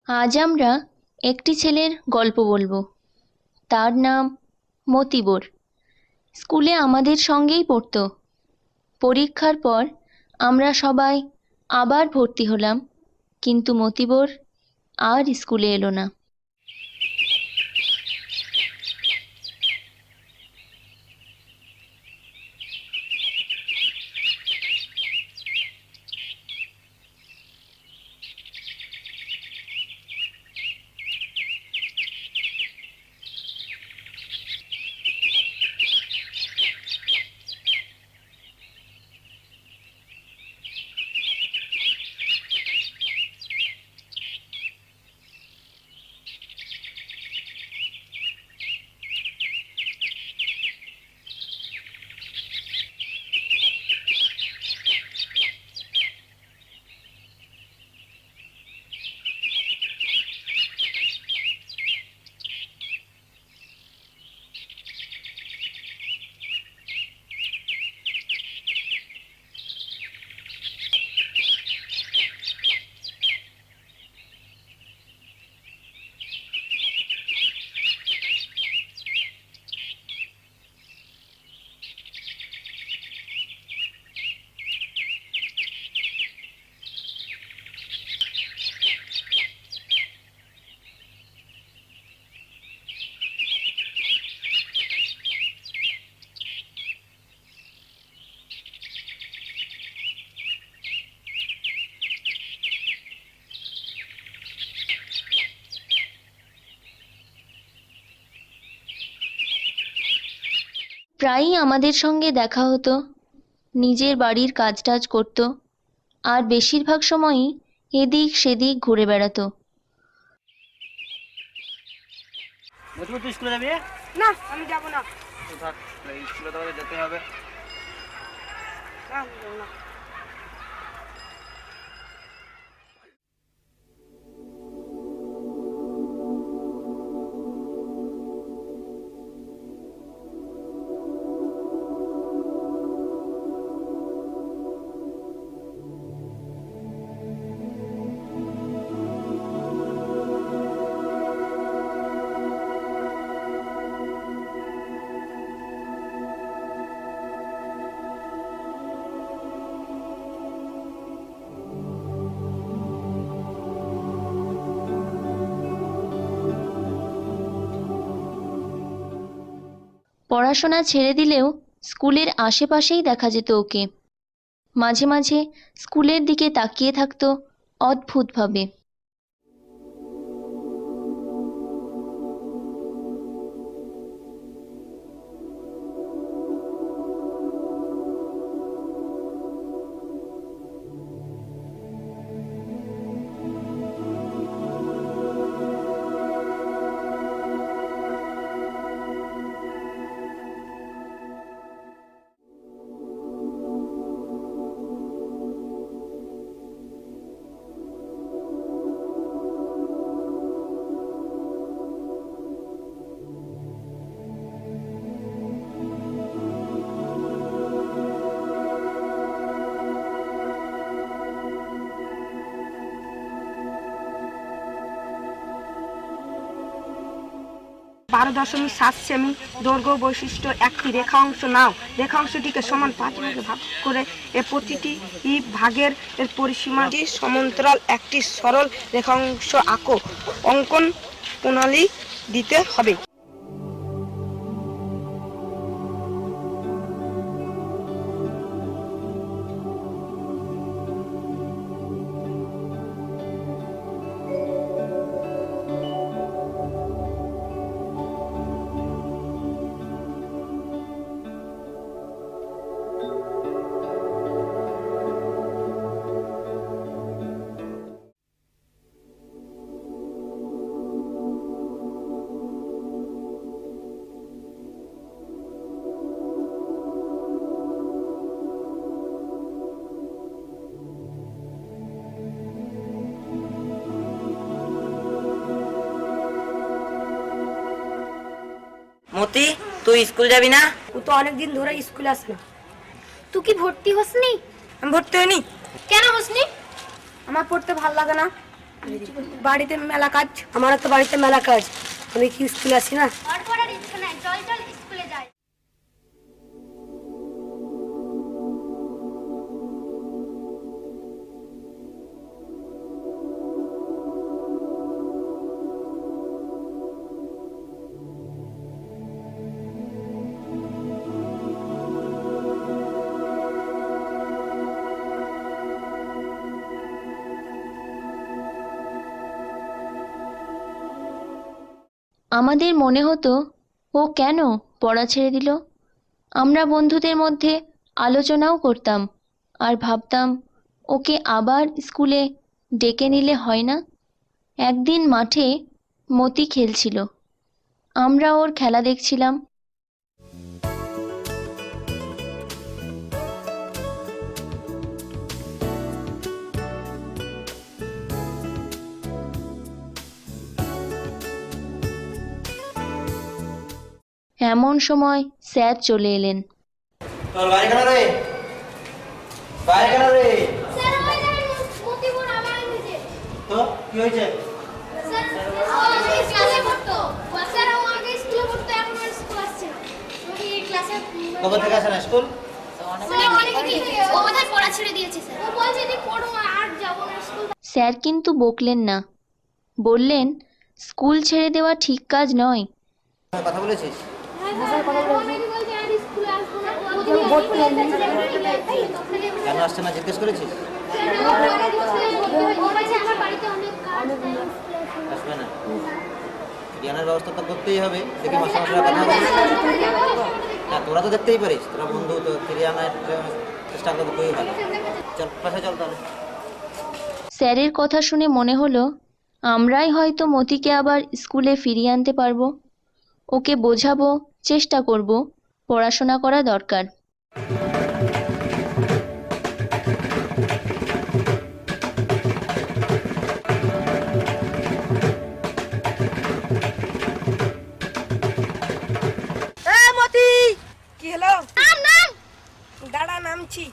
আজ আমরা একটি ছেলের গল্প বলবো। তার নাম মতিবর। স্কুলে আমাদের সঙ্গেই পড়তো। পরীক্ষার পর আমরা সবাই আবার ভর্তি হলাম, কিন্তু মতিবর আর স্কুলে এলো না। প্রায়ই আমাদের সঙ্গে দেখা হতো, নিজের বাড়ির কাজ টাজ করতো, আর বেশিরভাগ সময়ই এদিক সেদিক ঘুরে বেড়াতো। তুই স্কুলে যাবি? না, আমি যাব না। থাক, স্কুলে তো যেতে হবে। না, আমি যাব না। পড়াশোনা ছেড়ে দিলেও স্কুলের আশেপাশেই দেখা যেত ওকে। মাঝে মাঝে স্কুলের দিকে তাকিয়ে থাকতো অদ্ভুতভাবে। বারো 12.7 সেমি দৈর্ঘ্য বৈশিষ্ট্য একটি রেখা অংশ নাও। রেখা অংশটিকে সমান 5 ভাগে ভাগ করে প্রতিটি ভাগের পরিসীমাটি সমান্তরাল একটি সরল রেখা অংশ আঁকো। অঙ্কন প্রণালী দিতে হবে। মতি, তুই স্কুল যাবি না? ও তো অনেকদিন ধরে স্কুলে আসে না। তুই কি ভর্তি হসনি? আমি ভর্তি হইনি। কেন হসনি? আমার পড়তে ভালো লাগে না। বাড়িতে মেলা কাজ। আমারও তো বাড়িতে মেলা কাজ, আমি কি স্কুলে আসি না? আমাদের মনে হতো ও কেন পড়া ছেড়ে দিল। আমরা বন্ধুদের মধ্যে আলোচনাও করতাম আর ভাবতাম ওকে আবার স্কুলে ডেকে নিলে হয় না। একদিন মাঠে মতি খেলছিল, আমরা ওর খেলা দেখছিলাম। এমন সময় স্যার চলে এলেন। তোর বাড়ি কেন রে? বাড়ি কেন রে? স্যার ওই যে মতিপুর আমার নিচে তো কি হয়েছে? স্যার ও আগে ক্লাসে পড়তো। স্যার ও আগে স্কুলে পড়তো, এখন আর স্কুল আসছে না। ওই ক্লাসে কবে থেকে আসে না স্কুল? অনেক দিন থেকে ও বোধহয় পড়া ছেড়ে দিয়েছে স্যার। ও বলছে যে পড়ো আর যাব না স্কুল। স্যার কিন্তু বকলেন না, বললেন স্কুল ছেড়ে দেওয়া ঠিক কাজ নয়। কথা বলেছিস? অনেকে বলছে আর স্কুলে আসবো না। কেন আসছে না জিজ্ঞেস করেছিস? আমার বাড়িতে অনেক কাজ। আসবে না, জ্ঞানের ব্যবস্থা তো করতেই হবে। দেখি মাস্টারমশাইরা কথা বলে। না তোরা তো দেখতেই পারিস, তোরা বন্ধু, তো ফিরিয়ে আনার চেষ্টা করতে খুবই ভালো। চল পাশে চল তাহলে। স্যারের কথা শুনে মনে হলো আমরাই হয়তো মতিকে আবার স্কুলে ফিরিয়ে আনতে পারবো। ওকে বোঝাবো, চেষ্টা করব, পড়াশোনা করা দরকার। মতি, কি হলো? নাম নাম দাঁড়া, নামছি।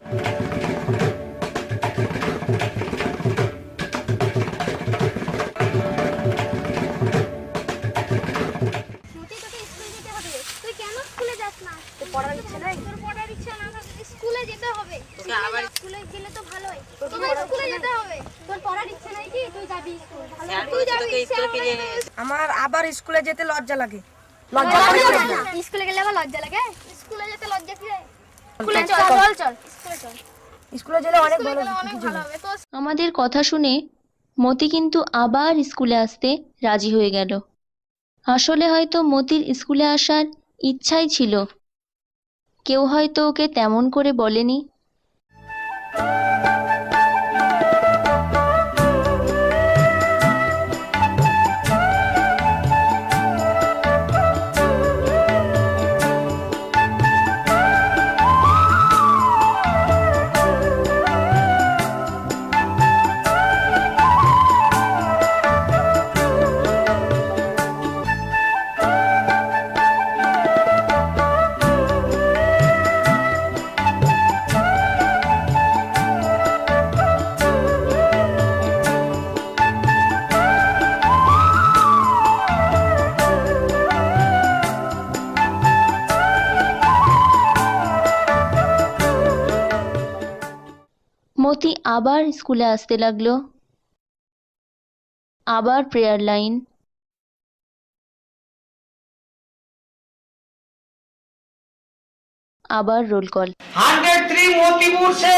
মতি, তোকে স্কুলে যেতে হবে। তুই কেন স্কুলে যাস না? তোর পড়ার ইচ্ছে নাই? তোর পড়ার ইচ্ছা না থাকলে স্কুলে যেতে হবে। স্কুলে গেলে তো ভালোই। তোকে স্কুলে যেতে হবে। তোর পড়ার ইচ্ছে নাই কি? তুই যাবি স্কুলে। তুই যাবি স্কুলে। আমার আবার স্কুলে যেতে লজ্জা লাগে। স্কুলে গেলে আবার লজ্জা লাগে? স্কুলে যেতে লজ্জা কি? স্কুলে চল চল চল স্কুলে চল। স্কুলে গেলে অনেক ভালো অনেক ভালো হবে। তো আমাদের কথা শুনে মতি কিন্তু আবার স্কুলে আসতে রাজি হয়ে গেল। আসলে হয়তো মতির স্কুলে আসার ইচ্ছাই ছিল, কেউ হয়তো ওকে তেমন করে বলেনি। মতি আবার স্কুলে আসতে লাগলো। আবার প্রেয়ার লাইন, আবার রোল কল। 103 मोतीपुर से।